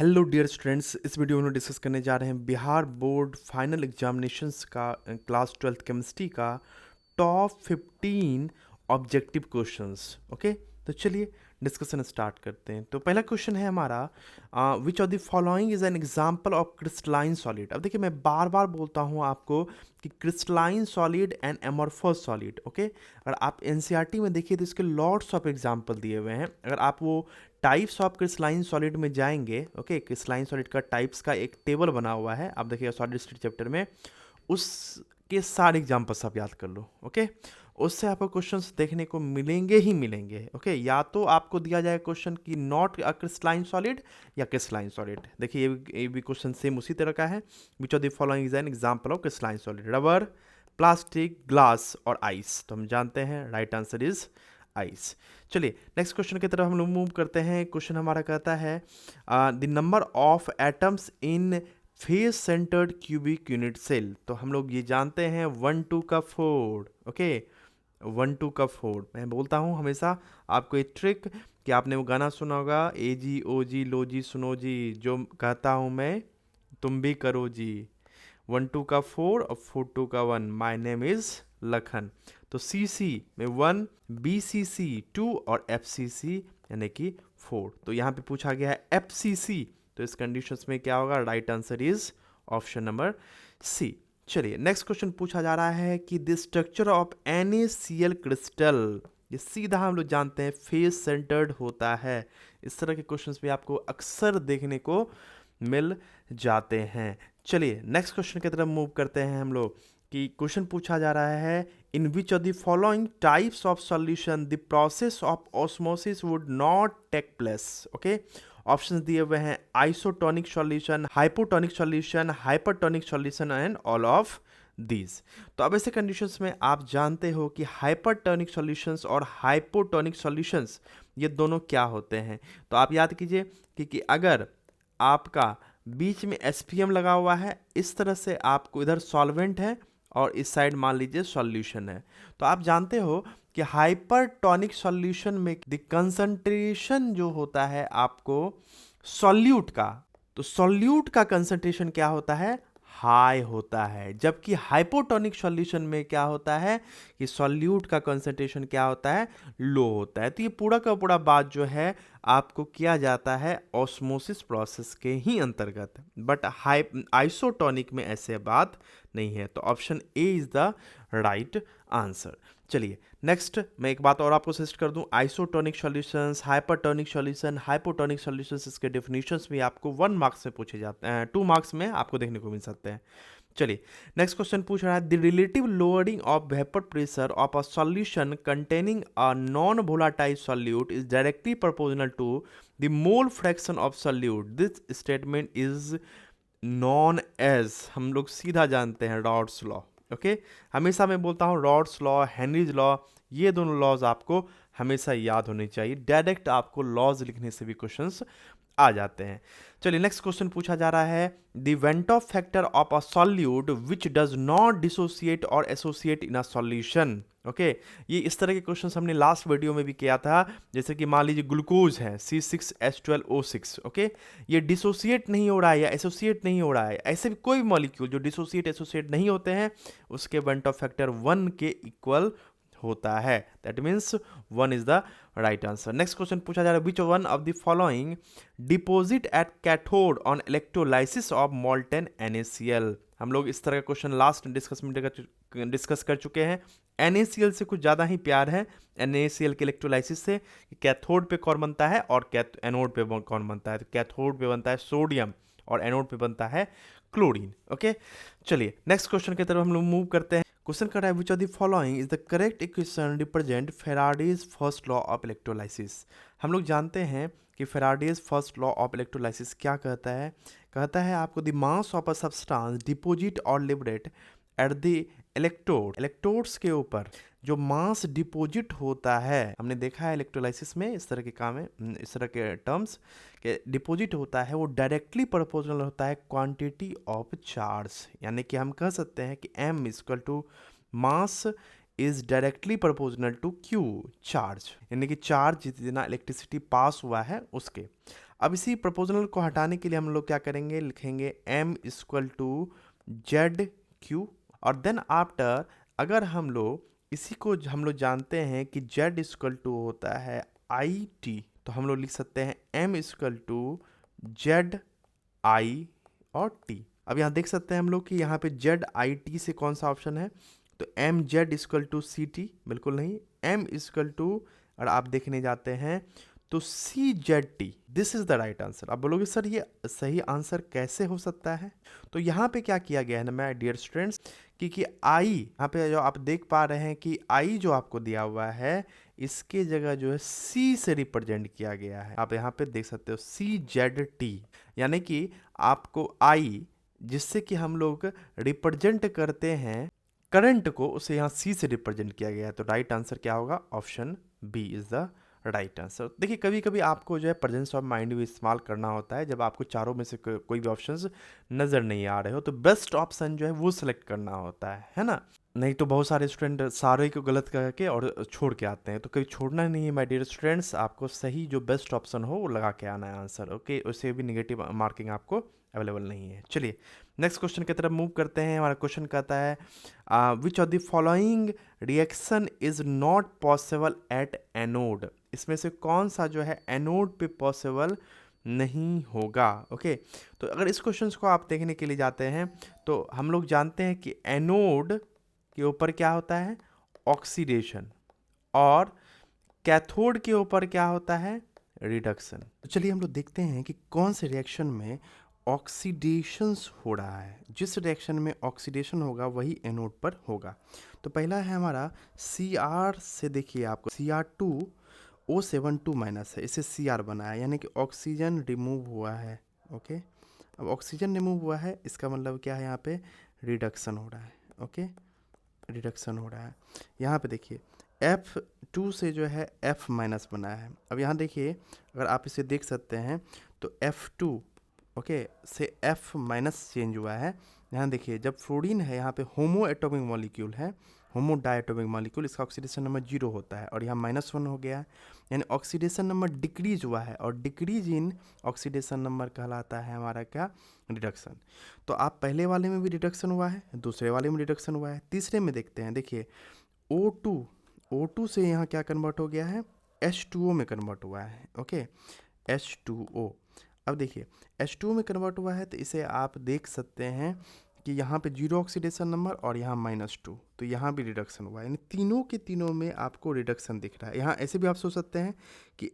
Hello dear students, इस video में हम डिस्कस करने जा रहे हैं बिहार बोर्ड फाइनल एग्जामिनेशंस का क्लास 12th केमिस्ट्री का टॉप 15 ऑब्जेक्टिव क्वेश्चंस। ओके, तो चलिए डिस्कशन स्टार्ट करते हैं। तो पहला क्वेश्चन है हमारा, विच of the following is an example of crystalline solid. अब देखिए, मैं बार बार बोलता हूँ आपको कि crystalline solid and amorphous solid. Okay, अगर आप एनसीईआरटी में देखिए तो इसके लॉट्स ऑफ एग्जांपल दिए हुए हैं। अगर आप वो टाइप्स ऑफ क्रिस्टलाइन सॉलिड में जाएंगे, ओके, क्रिस्टलाइन सॉलिड का टाइप्स का एक टेबल बना हुआ है, आप देखिएगा सॉलिड स्टेट चैप्टर में, उसके सारे एग्जांपल्स आप याद कर लो। ओके, उससे आपको क्वेश्चंस देखने को मिलेंगे ही मिलेंगे। ओके, या तो आपको दिया जाएगा क्वेश्चन कि नॉट अ क्रिस्टलाइन सॉलिड या क्रिस्टलाइन सॉलिड। देखिए ये भी क्वेश्चन सेम उसी तरह का है। विच of the following is an example of crystalline solid? Rubber, plastic, glass और आइस। तो हम जानते हैं राइट आंसर इज आइस। चलिए नेक्स्ट क्वेश्चन की तरफ हम लोग मूव करते हैं। क्वेश्चन हमारा कहता है the number of atoms in face centred cubic unit cell. तो हम लोग ये जानते हैं 1 2 का 4। ओके, 1 2 का 4। मैं बोलता हूँ हमेशा आपको एक ट्रिक कि आपने वो गाना सुना होगा, ए जी ओ जी लो जी सुनो जी, जो कहता हूँ मैं तुम भी करो जी। 1 2 का 4 और 4 2 का 1। My name is Lakhan. तो सी सी में 1, बी सी सी 2 और एफ सी सी यानी कि 4। तो यहाँ पे पूछा गया है एफ सी सी, तो इस कंडीशंस में क्या होगा? Right answer is option number C. चलिए नेक्स्ट क्वेश्चन पूछा जा रहा है कि the structure of NaCl crystal. ये सीधा हम लोग जानते हैं फेस सेंटर्ड होता है। इस तरह के क्वेश्चंस भी आपको अक्सर देखने को मिल जाते हैं। चलिए नेक्स्ट क्वेश्चन की तरफ मूव करते हैं हम लोग कि क्वेश्चन पूछा जा रहा है, in which of the following types of solution the process of osmosis would not take place. Okay, options दिए हुए हैं isotonic solution, hypotonic solution, hypertonic solution and all of these. तो अब ऐसे कंडीशंस में आप जानते हो कि हाइपरटोनिक सॉल्यूशंस और हाइपोटोनिक सॉल्यूशंस ये दोनों क्या होते हैं। तो आप याद कीजिए कि अगर आपका बीच में एसपीएम लगा हुआ है, इस तरह से आपको इधर सॉल्वेंट है और इस साइड मान लीजिए सॉल्यूशन है, तो आप जानते हो कि हाइपरटोनिक सॉल्यूशन में द कंसंट्रेशन जो होता है आपको सॉल्यूट का, तो सॉल्यूट का कंसंट्रेशन क्या होता है? हाई होता है। जबकि हाइपोटोनिक सॉल्यूशन में क्या होता है कि सॉल्यूट का कंसंट्रेशन क्या होता है? लो होता है। तो ये पूरा का पूरा बात जो है आपको किया जाता है ऑस्मोसिस प्रोसेस के ही अंतर्गत, बट आइसोटोनिक में ऐसे बात नहीं है। तो option A is the right answer. चलिए नेक्स्ट मैं एक बात और आपको सजेस्ट कर दूं, isotonic solutions, hypertonic solution, hypotonic solutions, इसके डेफिनेशंस भी आपको 1 मार्क्स में पूछे जाते हैं, 2 मार्क्स में आपको देखने को मिल सकते हैं। चलिए नेक्स्ट क्वेश्चन पूछ रहा है, the relative lowering of vapour pressure of a solution containing a non volatile solute is directly proportional to the mole fraction of solute. This statement is known as, हम लोग सीधा जानते हैं रॉड्स लॉ। ओके, हमेशा मैं बोलता हूँ rods law, Henry's law, ये दोनों लॉज आपको हमेशा याद होने चाहिए। डायरेक्ट आपको लॉज लिखने से भी क्वेश्चंस आ जाते हैं। चलिए नेक्स्ट क्वेश्चन पूछा जा रहा है, the van't Hoff factor of a solute which does not dissociate और associate in a solution. Okay, ये इस तरह के क्वेश्चंस हमने लास्ट वीडियो में भी किया था। जैसे कि मान लीजिए ग्लूकोज है C6H12O6। ओके, ये डिसोसिएट नहीं हो रहा है या एसोसिएट नहीं हो रहा है, ऐसे भी कोई मॉलिक्यूल जो डिसोसिएट एसोसिएट नहीं होते हैं उसके वेंटॉफ फैक्टर 1 के इक्वल होता है। That means 1 is the right answer. Next question पूछा जा रहा है, which one of the following deposit at cathode on electrolysis of molten NaCl। हम लोग इस तरह का क्वेश्चन लास्ट डिस्कस कर चुके हैं। NaCl से कुछ ज़्यादा ही प्यार है NaCl के इलेक्ट्रोलाइसिस से। कैथोड पे कौन बनता है और एनोड पे कौन बनता है? तो कैथोड पे बनता है सोडियम और एनोड पे बनता है क्लोरीन। ओके, चलिए नेक्स्ट क्वेश्चन की तरफ हम लोग मूव करते हैं। क्वेश्चन कर रहा है, विच of the following is the correct equation represent Faraday's first law of electrolysis. हम लोग जानते हैं कि Faraday's first law of electrolysis क्या कहता है? कहता है आपको the mass of a substance deposit और लिबरेट एट द इलेक्ट्रोड्स के ऊपर जो मास डिपोजिट होता है, हमने देखा है इलेक्ट्रोलाइसिस में इस तरह के काम है, इस तरह के टर्म्स के डिपोजिट होता है, वो डायरेक्टली प्रोपोर्शनल होता है क्वांटिटी ऑफ चार्ज। यानी कि हम कह सकते हैं कि M equal to mass is directly proportional to Q charge, यानी कि चार्ज जितना इलेक्ट्रिसिटी पास हुआ है उसके। अब इसी प्रोपोर्शनल को हटाने के लिए हम लोग क्या करेंगे, लिखेंगे m equal to Z Q, और देन आफ्टर अगर हम लोग इसी को हम लोग जानते हैं कि z इक्वल टू होता है आई टी, तो हम लोग लिख सकते हैं m equal to Z I और टी। अब यहाँ देख सकते हैं हम लोग कि यहाँ पे जेड आई टी से कौन सा ऑप्शन है, तो M Z equal to C T, बिल्कुल नहीं, एम इक्वल टू, और आप देखने जाते हैं तो C Z T, this is the right answer. आप बोलोगे सर ये सही आंसर कैसे हो सकता है, तो यहाँ पे क्या किया गया है ना माय डियर स्टूडेंट्स, कि आई यहाँ पे जो आप देख पा रहे हैं कि आई जो आपको दिया हुआ है इसके जगह जो है सी से रिप्रेजेंट किया गया है। आप यहाँ पे देख सकते हो सी जेड टी, यानी कि आपको आई जिससे कि हम लोग रिप्रेजेंट करते हैं करंट को, उसे यहाँ सी से रिप्रेजेंट किया गया है। तो राइट आंसर क्या होगा, option B is the right answer. देखिए कभी कभी आपको जो है प्रेजेंस ऑफ माइंड भी इस्तेमाल करना होता है, जब आपको चारों में से कोई भी ऑप्शंस नज़र नहीं आ रहे हो तो बेस्ट ऑप्शन जो है वो सिलेक्ट करना होता है ना। नहीं तो बहुत सारे स्टूडेंट सारे को गलत करके और छोड़ के आते हैं, तो कभी छोड़ना नहीं है माय डियर स्टूडेंट्स, आपको सही जो बेस्ट ऑप्शन हो वो लगा के आना है आंसर, ओके। उससे भी निगेटिव मार्किंग आपको अवेलेबल नहीं है। चलिए नेक्स्ट क्वेश्चन की तरफ मूव करते हैं। हमारा क्वेश्चन कहता है विच of the following reaction is not possible at anode, इसमें से कौन सा जो है एनोड पे पॉसिबल नहीं होगा, ओके। तो अगर इस क्वेश्चन को आप देखने के लिए जाते हैं तो हम लोग जानते हैं कि एनोड के ऊपर क्या होता है, ऑक्सीडेशन, और कैथोड के ऊपर क्या होता है, रिडक्शन। तो चलिए हम लोग देखते हैं कि कौन से रिएक्शन में ऑक्सीडेशंस हो रहा है। जिस रिएक्शन में ऑक्सीडेशन होगा वही एनोड पर होगा। तो पहला है हमारा Cr से, देखिए आपको Cr2O72 माइनस है, इससे Cr बना है, यानी कि ऑक्सीजन रिमूव हुआ है, ओके। अब ऑक्सीजन रिमूव हुआ है इसका मतलब क्या है, यहाँ पे रिडक्शन हो रहा है, ओके, रिडक्शन हो रहा है। यहाँ पे देखिए F2 से जो है F माइनस बना है। अब यहाँ देखिए अगर आप इसे देख सकते हैं तो F2 ओके से F माइनस चेंज हुआ है। यहाँ देखिए जब फ्लोरीन है यहाँ पे होमो एटॉमिक मॉलिक्यूल है, होमो डायटोमिक मॉलिक्यूल, इसका ऑक्सीडेशन नंबर 0 होता है और यहाँ -1 हो गया है, यानी ऑक्सीडेशन नंबर डिक्रीज हुआ है, और डिक्रीज इन ऑक्सीडेशन नंबर कहलाता है हमारा क्या, रिडक्शन। तो आप पहले वाले में भी रिडक्शन हुआ है, दूसरे वाले में रिडक्शन हुआ है, तीसरे में देखते हैं, देखिए O2 से यहाँ क्या कन्वर्ट हो गया है, H2O में कन्वर्ट हुआ है, ओके, H2O। अब देखिए H2O में कन्वर्ट हुआ है तो इसे आप देख सकते हैं कि यहाँ पे 0 ऑक्सीडेशन नंबर और यहाँ -2, तो यहाँ भी रिडक्शन हुआ है, यानी तीनों के तीनों में आपको रिडक्शन दिख रहा है। यहाँ ऐसे भी आप सोच सकते हैं कि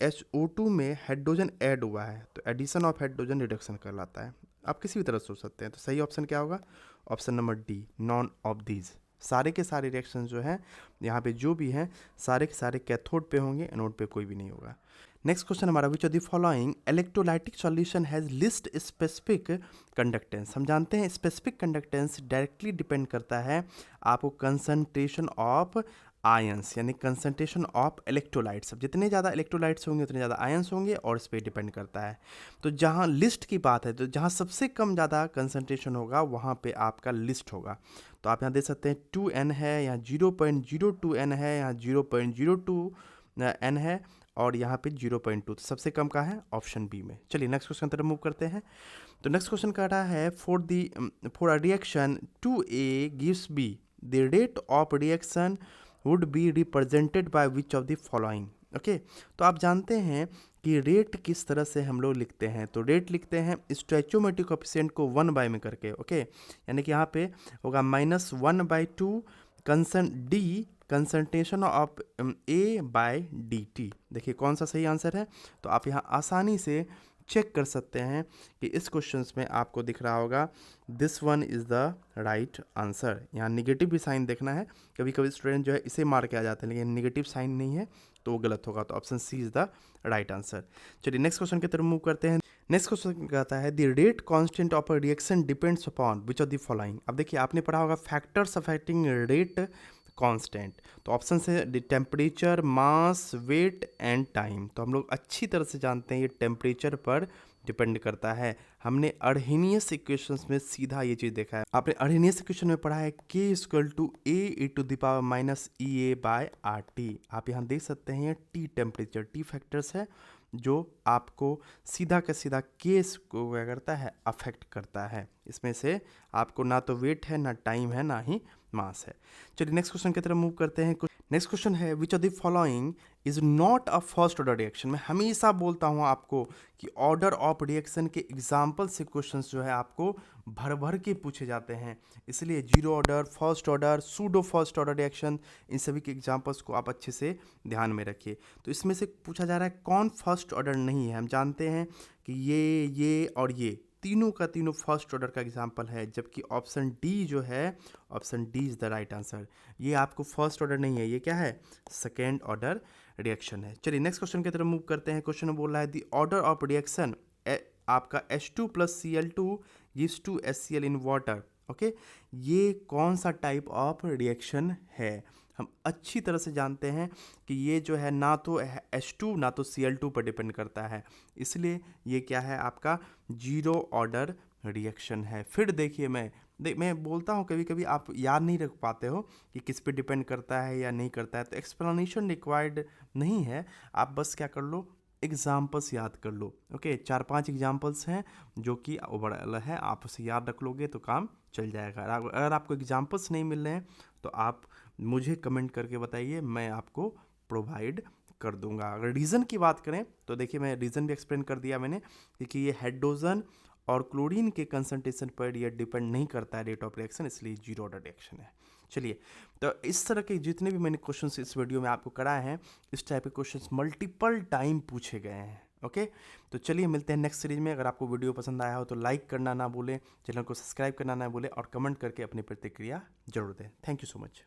HO2 में हाइड्रोजन ऐड हुआ है तो एडिशन ऑफ हाइड्रोजन रिडक्शन कहलाता है। आप किसी भी तरह सोच सकते हैं। तो सही ऑप्शन क्या होगा, option number D, none of these. सारे के सारे रिएक्शन जो हैं यहाँ पे जो भी हैं सारे के सारे कैथोड पे होंगे, एनोड पे कोई भी नहीं होगा। नेक्स्ट क्वेश्चन हमारा, विच of the following electrolytic solution has list specific conductance. हम जानते हैं स्पेसिफिक कंडक्टेंस डायरेक्टली डिपेंड करता है आपको कंसंट्रेशन ऑफ आयंस, यानी कंसंट्रेशन ऑफ इलेक्ट्रोलाइट्स। अब जितने ज़्यादा इलेक्ट्रोलाइट्स होंगे उतने ज़्यादा आयंस होंगे और इस पर डिपेंड करता है। तो जहाँ लिस्ट की बात है तो जहाँ सबसे कम ज़्यादा कंसंट्रेशन होगा वहाँ पे आपका लिस्ट होगा। तो आप यहाँ देख सकते हैं 2n है, यहाँ 0.02n है, यहाँ 0.02n है और यहाँ पे 0.2, तो सबसे कम का है ऑप्शन बी में। चलिए नेक्स्ट क्वेश्चन तरफ मूव करते हैं। तो नेक्स्ट क्वेश्चन कह रहा है for a reaction 2A gives B the rate of reaction would be represented by which of the following, okay. तो आप जानते हैं कि रेट किस तरह से हम लोग लिखते हैं, तो रेट लिखते हैं स्टोइचोमेट्रिक कोएफिशिएंट को 1 में करके, ओके, यानी कि यहाँ पे होगा -1/2 कंसंट्रेशन ऑफ A/dt। देखिए कौन सा सही आंसर है, तो आप यहाँ आसानी से चेक कर सकते हैं कि इस क्वेश्चंस में आपको दिख रहा होगा this one is the right answer. यहाँ निगेटिव भी साइन देखना है, कभी कभी स्टूडेंट जो है इसे मार के आ जाते हैं लेकिन निगेटिव साइन नहीं है तो वो गलत होगा, तो option C is the right answer. चलिए नेक्स्ट क्वेश्चन की तरफ मूव करते हैं। नेक्स्ट क्वेश्चन कहता है the rate constant of a reaction depends upon which of the following. अब देखिए आपने पढ़ा होगा फैक्टर्स अफेक्टिंग रेट कांस्टेंट, तो ऑप्शन से temperature, mass, weight and time. तो हम लोग अच्छी तरह से जानते हैं ये टेम्परेचर पर डिपेंड करता है। हमने अर्हेनियस इक्वेशंस में सीधा ये चीज़ देखा है। आपने अर्हेनियस इक्वेशन में पढ़ा है K = A e⁻ EA/RT। आप यहाँ देख सकते हैं ये T टेम्परेचर, T फैक्टर्स है जो आपको सीधा का सीधा केस को क्या करता है, अफेक्ट करता है। इसमें से आपको ना तो वेट है, ना टाइम है, ना ही मास है। चलिए नेक्स्ट क्वेश्चन की तरफ मूव करते हैं। नेक्स्ट क्वेश्चन है विच of the following is not a first order reaction. मैं हमेशा बोलता हूँ आपको कि ऑर्डर ऑफ रिएक्शन के एग्जाम्पल से क्वेश्चंस जो है आपको भर भर के पूछे जाते हैं, इसलिए zero order, first order, pseudo first order reaction, इन सभी के एग्जाम्पल्स को आप अच्छे से ध्यान में रखिए। तो इसमें से पूछा जा रहा है कौन फर्स्ट ऑर्डर नहीं है। हम जानते हैं कि ये और ये तीनों का तीनों फर्स्ट ऑर्डर का एग्जाम्पल है, जबकि ऑप्शन डी जो है, option D is the right answer. ये आपको फर्स्ट ऑर्डर नहीं है, ये क्या है, सेकेंड ऑर्डर रिएक्शन है। चलिए नेक्स्ट क्वेश्चन की तरफ मूव करते हैं। क्वेश्चन में बोल रहा है द ऑर्डर ऑफ रिएक्शन आपका H2 plus Cl2 gives to HCl in water. Okay, ये कौन सा टाइप ऑफ रिएक्शन है। हम अच्छी तरह से जानते हैं कि ये जो है ना तो H2 ना तो Cl2 पर डिपेंड करता है, इसलिए ये क्या है, आपका जीरो ऑर्डर रिएक्शन है। फिर देखिए मैं बोलता हूँ कभी कभी आप याद नहीं रख पाते हो कि किस पे डिपेंड करता है या नहीं करता है, तो एक्सप्लेनेशन रिक्वायर्ड नहीं है, आप बस क्या कर लो, एग्जाम्पल्स याद कर लो। ओके, 4-5 एग्जाम्पल्स हैं जो कि ओवरऑल है, आप उसे याद रख लोगे तो काम चल जाएगा। अगर आपको एग्जाम्पल्स नहीं मिल रहे हैं तो आप मुझे कमेंट करके बताइए, मैं आपको प्रोवाइड कर दूंगा। अगर रीज़न की बात करें तो देखिए मैं रीज़न भी एक्सप्लेन कर दिया मैंने, क्योंकि ये हाइड्रोजन और क्लोरीन के कंसंट्रेशन पर ये डिपेंड नहीं करता है रेट ऑफ रिएक्शन, इसलिए जीरो ऑर्डर रिएक्शन है। चलिए, तो इस तरह के जितने भी मैंने क्वेश्चंस इस वीडियो में आपको कराए हैं, इस टाइप के क्वेश्चंस मल्टीपल टाइम पूछे गए हैं। ओके, तो चलिए मिलते हैं नेक्स्ट सीरीज में। अगर आपको वीडियो पसंद आया हो तो लाइक करना ना भूलें, चैनल को सब्सक्राइब करना ना भूलें और कमेंट करके अपनी प्रतिक्रिया जरूर दें। Thank you so much.